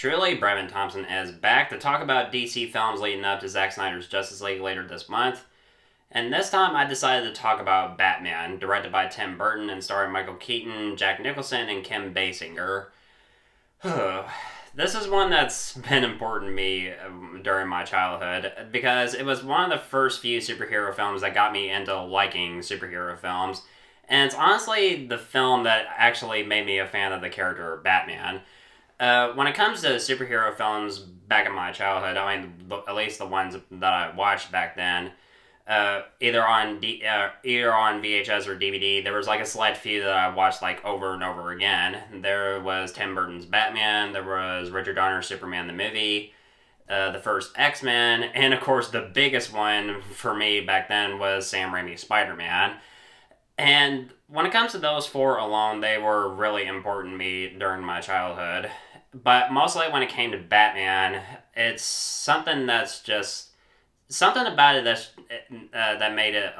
truly, Brevin Thompson, is back to talk about DC films leading up to Zack Snyder's Justice League later this month. And this time I decided to talk about Batman, directed by Tim Burton and starring Michael Keaton, Jack Nicholson, and Kim Basinger. This is one that's been important to me during my childhood because it was one of the first few superhero films that got me into liking superhero films. And it's honestly the film that actually made me a fan of the character of Batman. When it comes to superhero films back in my childhood, I mean, at least the ones that I watched back then, either on VHS or DVD, there was like a select few that I watched like over and over again. There was Tim Burton's Batman, there was Richard Donner's Superman the movie, the first X-Men, and of course the biggest one for me back then was Sam Raimi's Spider-Man. And when it comes to those four alone, they were really important to me during my childhood. But mostly when it came to Batman, it's something that's just something about it that made it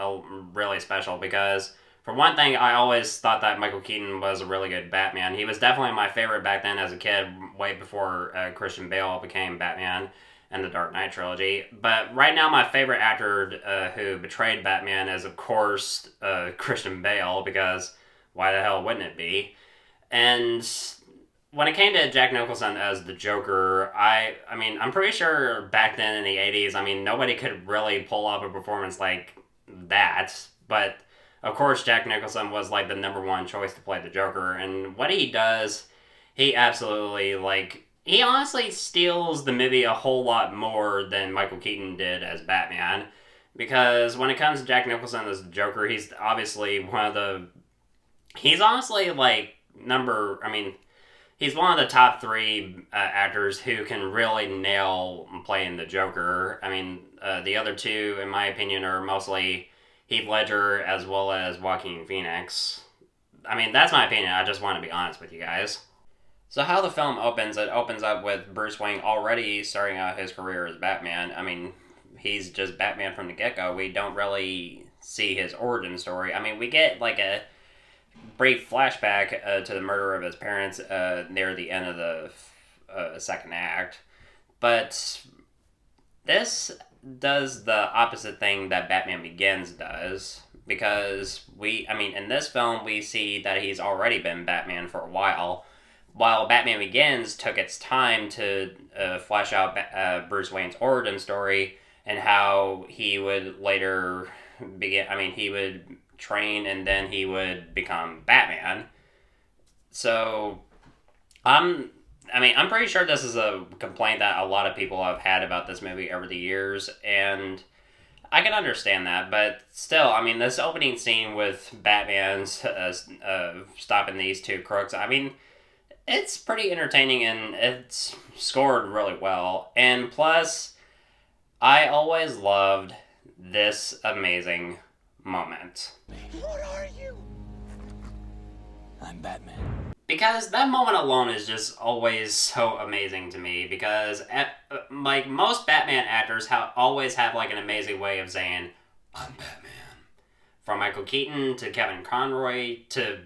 really special. Because for one thing, I always thought that Michael Keaton was a really good Batman. He was definitely my favorite back then as a kid, way before Christian Bale became Batman and the Dark Knight trilogy. But right now, my favorite actor who betrayed Batman is, of course, Christian Bale, because why the hell wouldn't it be? And when it came to Jack Nicholson as the Joker, I mean, I'm pretty sure back then in the 80s, I mean, nobody could really pull off a performance like that. But, of course, Jack Nicholson was, like, the number one choice to play the Joker. And what he does, he absolutely, like, he honestly steals the movie a whole lot more than Michael Keaton did as Batman. Because when it comes to Jack Nicholson as the Joker, he's obviously one of the... He's honestly, like, he's one of the top three actors who can really nail playing the Joker. I mean, the other two, in my opinion, are mostly Heath Ledger as well as Joaquin Phoenix. I mean, that's my opinion. I just want to be honest with you guys. So how the film opens, it opens up with Bruce Wayne already starting out his career as Batman. I mean, he's just Batman from the get-go. We don't really see his origin story. I mean, we get like a brief flashback to the murder of his parents near the end of the second act. But this does the opposite thing that Batman Begins does. Because in this film, we see that he's already been Batman for a while. While Batman Begins took its time to flesh out Bruce Wayne's origin story and how he would later begin. I mean, he would train and then he would become Batman. So, I'm pretty sure this is a complaint that a lot of people have had about this movie over the years, and I can understand that, but still, I mean, this opening scene with Batman's stopping these two crooks, I mean, it's pretty entertaining and it's scored really well. And plus, I always loved this amazing moment. What are you? I'm Batman. Because that moment alone is just always so amazing to me. Because like most Batman actors always have like an amazing way of saying, "I'm Batman." From Michael Keaton to Kevin Conroy to,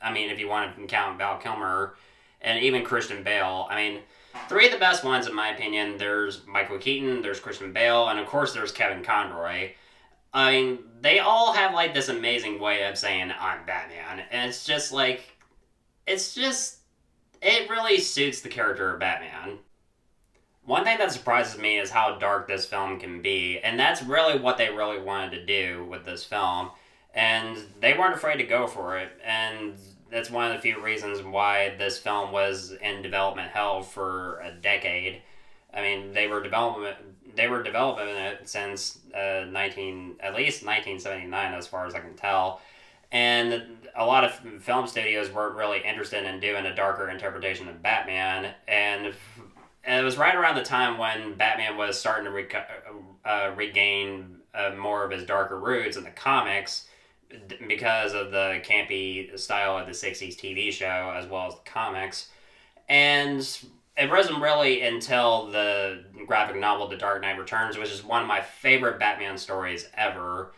I mean, if you want to count Val Kilmer, and even Christian Bale. I mean, three of the best ones in my opinion. There's Michael Keaton, there's Christian Bale, and of course there's Kevin Conroy. I mean, they all have like this amazing way of saying, "I'm Batman." And it's just like, it really suits the character of Batman. One thing that surprises me is how dark this film can be, and that's really what they really wanted to do with this film. And they weren't afraid to go for it, and that's one of the few reasons why this film was in development hell for a decade. I mean, they were developing it since at least 1979, as far as I can tell. And a lot of film studios weren't really interested in doing a darker interpretation of Batman. And it was right around the time when Batman was starting to regain more of his darker roots in the comics, because of the campy style of the 60s TV show as well as the comics. And it wasn't really until the graphic novel The Dark Knight Returns, which is one of my favorite Batman stories ever,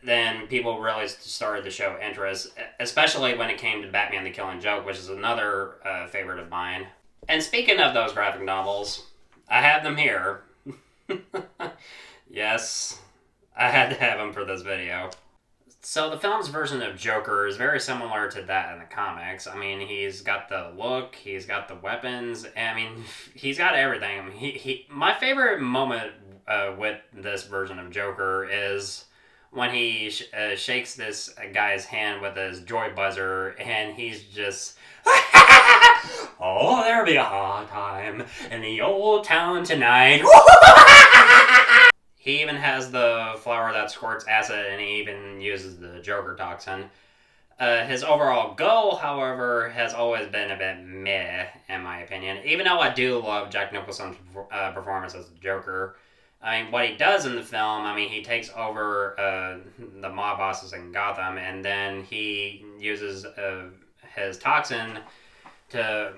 then people really started to show interest, especially when it came to Batman the Killing Joke, which is another favorite of mine. And speaking of those graphic novels, I have them here. Yes, I had to have them for this video. So the film's version of Joker is very similar to that in the comics. I mean, he's got the look, he's got the weapons, I mean, he's got everything. I mean, my favorite moment with this version of Joker is when he shakes this guy's hand with his joy buzzer, and he's just... Oh, there'll be a hard time in the old town tonight. He even has the flower that squirts acid, and he even uses the Joker toxin. His overall goal, however, has always been a bit meh, in my opinion. Even though I do love Jack Nicholson's performance as the Joker. I mean, what he does in the film, I mean, he takes over the mob bosses in Gotham, and then he uses his toxin to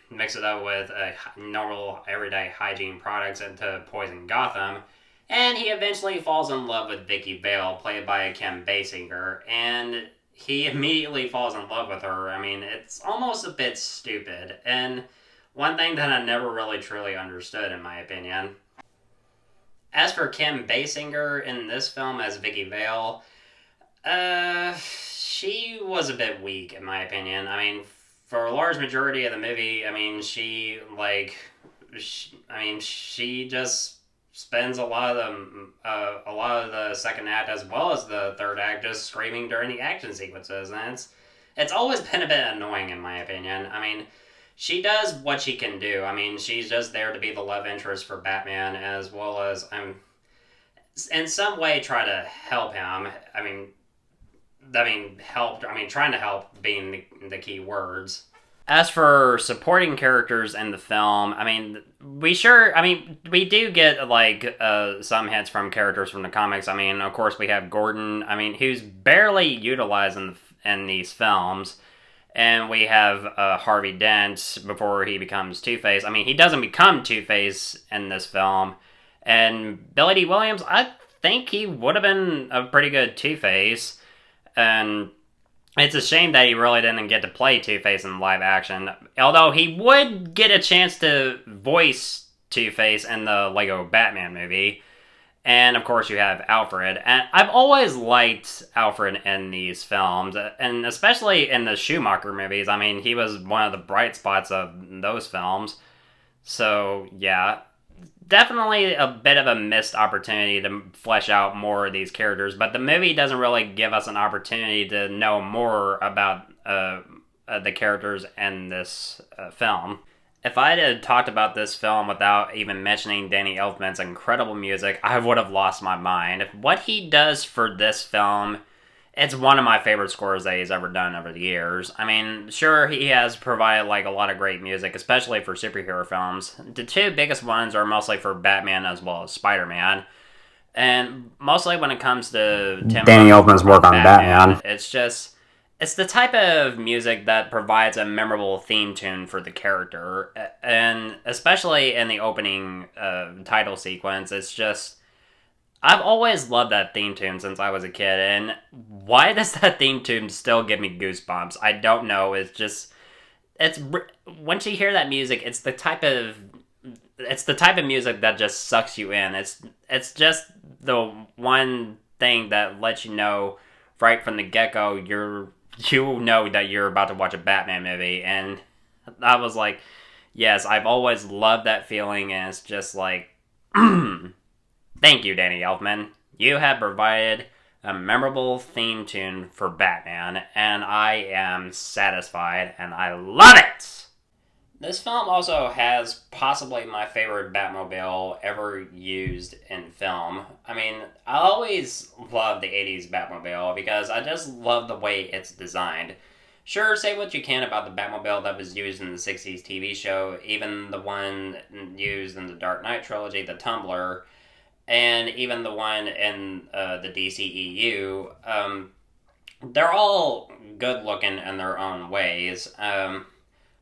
mix it up with normal, everyday hygiene products and to poison Gotham. And he eventually falls in love with Vicky Vale, played by Kim Basinger, and he immediately falls in love with her. I mean, it's almost a bit stupid, and one thing that I never really truly understood, in my opinion. As for Kim Basinger in this film as Vicky Vale, she was a bit weak, in my opinion. I mean, for a large majority of the movie, I mean, she just spends a lot of the second act as well as the third act just screaming during the action sequences, and it's always been a bit annoying, in my opinion. I mean, she does what she can do. I mean, she's just there to be the love interest for Batman, as well as in some way try to help him. Trying to help being the key words. As for supporting characters in the film, I mean, we do get, like, some hints from characters from the comics. I mean, of course, we have Gordon, I mean, who's barely utilized in these films. And we have Harvey Dent before he becomes Two-Face. I mean, he doesn't become Two-Face in this film. And Billy D. Williams, I think he would have been a pretty good Two-Face. And it's a shame that he really didn't get to play Two-Face in live action. Although he would get a chance to voice Two-Face in the Lego Batman movie. And, of course, you have Alfred. And I've always liked Alfred in these films. And especially in the Schumacher movies. I mean, he was one of the bright spots of those films. So, yeah. Definitely a bit of a missed opportunity to flesh out more of these characters. But the movie doesn't really give us an opportunity to know more about the characters in this film. If I had talked about this film without even mentioning Danny Elfman's incredible music, I would have lost my mind. What he does for this film, it's one of my favorite scores that he's ever done over the years. I mean, sure, he has provided, like, a lot of great music, especially for superhero films. The two biggest ones are mostly for Batman as well as Spider-Man. And mostly when it comes to Danny Elfman's work on Batman, it's the type of music that provides a memorable theme tune for the character. And especially in the opening title sequence, it's just... I've always loved that theme tune since I was a kid, and why does that theme tune still give me goosebumps? I don't know, once you hear that music, it's the type of music that just sucks you in. It's just the one thing that lets you know right from the get-go you know that you're about to watch a Batman movie, and I was like, yes, I've always loved that feeling, and it's just like, thank you, Danny Elfman. You have provided a memorable theme tune for Batman, and I am satisfied, and I love it! This film also has possibly my favorite Batmobile ever used in film. I mean, I always loved the 80s Batmobile because I just love the way it's designed. Sure, say what you can about the Batmobile that was used in the 60s TV show, even the one used in the Dark Knight trilogy, the Tumbler, and even the one in the DCEU. They're all good looking in their own ways.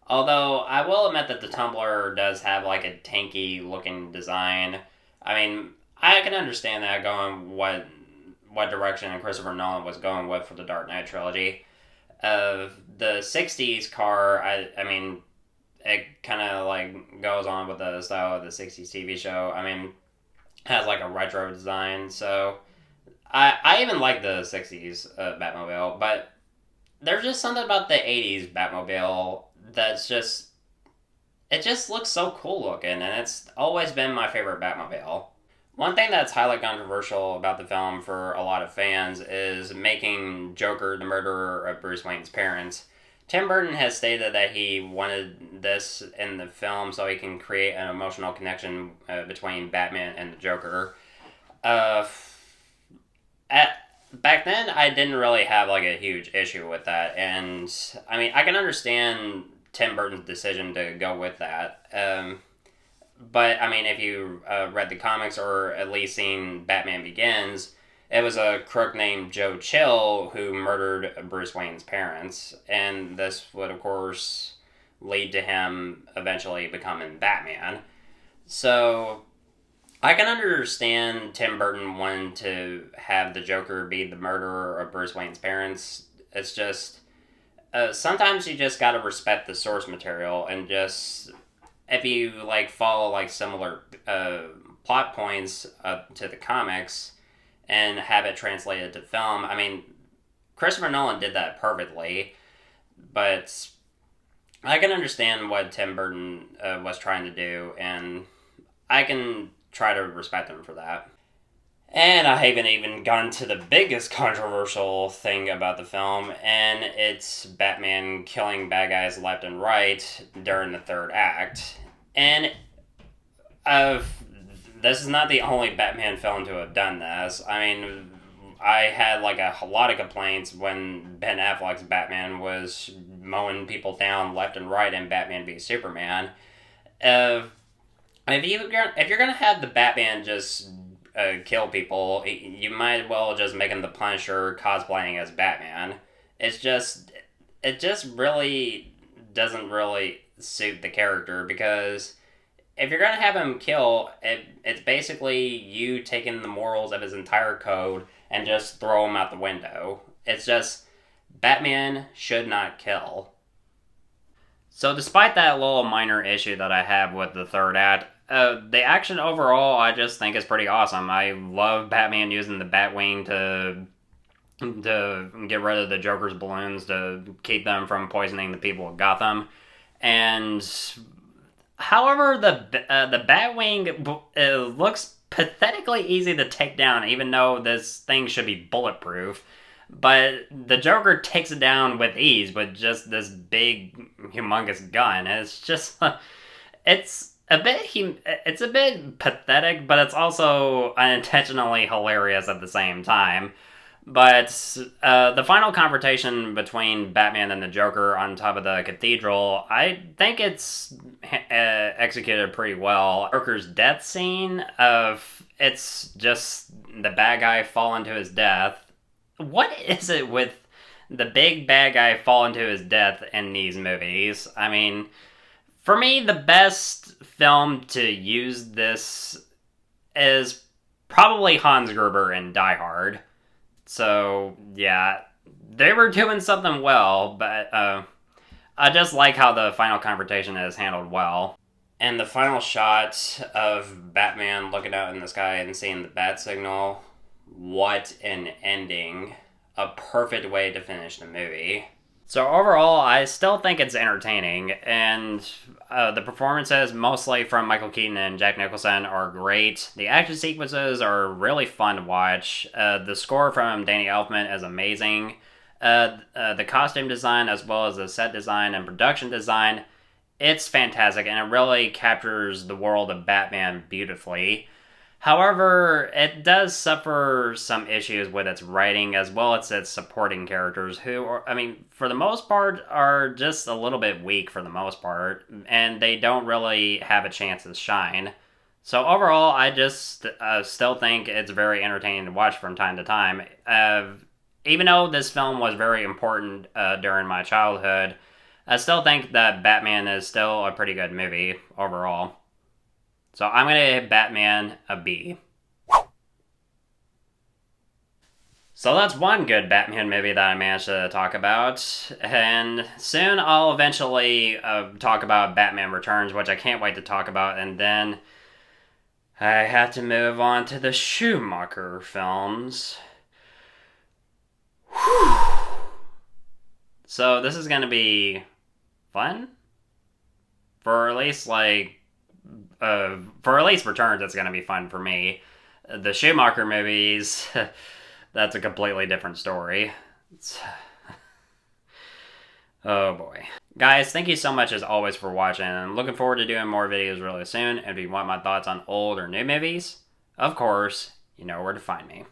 Although, I will admit that the Tumbler does have, like, a tanky looking design. I mean, I can understand that going what direction Christopher Nolan was going with for the Dark Knight trilogy. The 60s car, I mean, it kind of like goes on with the style of the '60s TV show. I mean, it has like a retro design, so I even like the '60s Batmobile, but there's just something about the '80s Batmobile that's just it just looks so cool looking, and it's always been my favorite Batmobile. One thing that's highly controversial about the film for a lot of fans is making Joker the murderer of Bruce Wayne's parents. Tim Burton has stated that he wanted this in the film so he can create an emotional connection between Batman and the Joker. Uh, at Back then, I didn't really have like a huge issue with that, and I mean, I can understand Tim Burton's decision to go with that. But I mean, if you read the comics or at least seen Batman Begins, it was a crook named Joe Chill who murdered Bruce Wayne's parents, and this would, of course, lead to him eventually becoming Batman. So I can understand Tim Burton wanting to have the Joker be the murderer of Bruce Wayne's parents. It's just sometimes you just gotta respect the source material and just if you like follow like similar plot points to the comics and have it translated to film. I mean, Christopher Nolan did that perfectly, but I can understand what Tim Burton was trying to do, and I can try to respect him for that. And I haven't even gotten to the biggest controversial thing about the film, and it's Batman killing bad guys left and right during the third act. And this is not the only Batman film to have done this. I mean, I had like a lot of complaints when Ben Affleck's Batman was mowing people down left and right in Batman v Superman. If you're gonna have the Batman just kill people, you might as well just make him the Punisher cosplaying as Batman. It just really doesn't really suit the character because if you're gonna have him kill, it's basically you taking the morals of his entire code and just throw him out the window. It's just Batman should not kill. So despite that little minor issue that I have with the third act, the action overall I just think is pretty awesome. I love Batman using the Batwing to get rid of the Joker's balloons to keep them from poisoning the people of Gotham. And however, the Batwing looks pathetically easy to take down, even though this thing should be bulletproof. But the Joker takes it down with ease with just this big, humongous gun. It's just, it's a bit pathetic, but it's also unintentionally hilarious at the same time. But the final confrontation between Batman and the Joker on top of the cathedral, I think it's executed pretty well. Joker's death scene, it's just the bad guy falling to his death. What is it with the big bad guy falling to his death in these movies? I mean, for me, the best film to use this is probably Hans Gruber in Die Hard. So, yeah, they were doing something well, but I just like how the final confrontation is handled well. And the final shot of Batman looking out in the sky and seeing the bat signal, what an ending. A perfect way to finish the movie. So overall, I still think it's entertaining, and the performances, mostly from Michael Keaton and Jack Nicholson, are great. The action sequences are really fun to watch. The score from Danny Elfman is amazing. The costume design, as well as the set design and production design, it's fantastic, and it really captures the world of Batman beautifully. However, it does suffer some issues with its writing as well as its supporting characters who, for the most part, are just a little bit weak for the most part, and they don't really have a chance to shine. So overall, I just still think it's very entertaining to watch from time to time. Even though this film was very important during my childhood, I still think that Batman is still a pretty good movie overall. So I'm going to give Batman a B. So that's one good Batman movie that I managed to talk about. And soon I'll eventually talk about Batman Returns, which I can't wait to talk about. And then I have to move on to the Schumacher films. Whew. So this is going to be fun? For at least, Returns, it's going to be fun for me. The Schumacher movies... That's a completely different story. Oh boy. Guys, thank you so much as always for watching. I'm looking forward to doing more videos really soon. If you want my thoughts on old or new movies, of course, you know where to find me.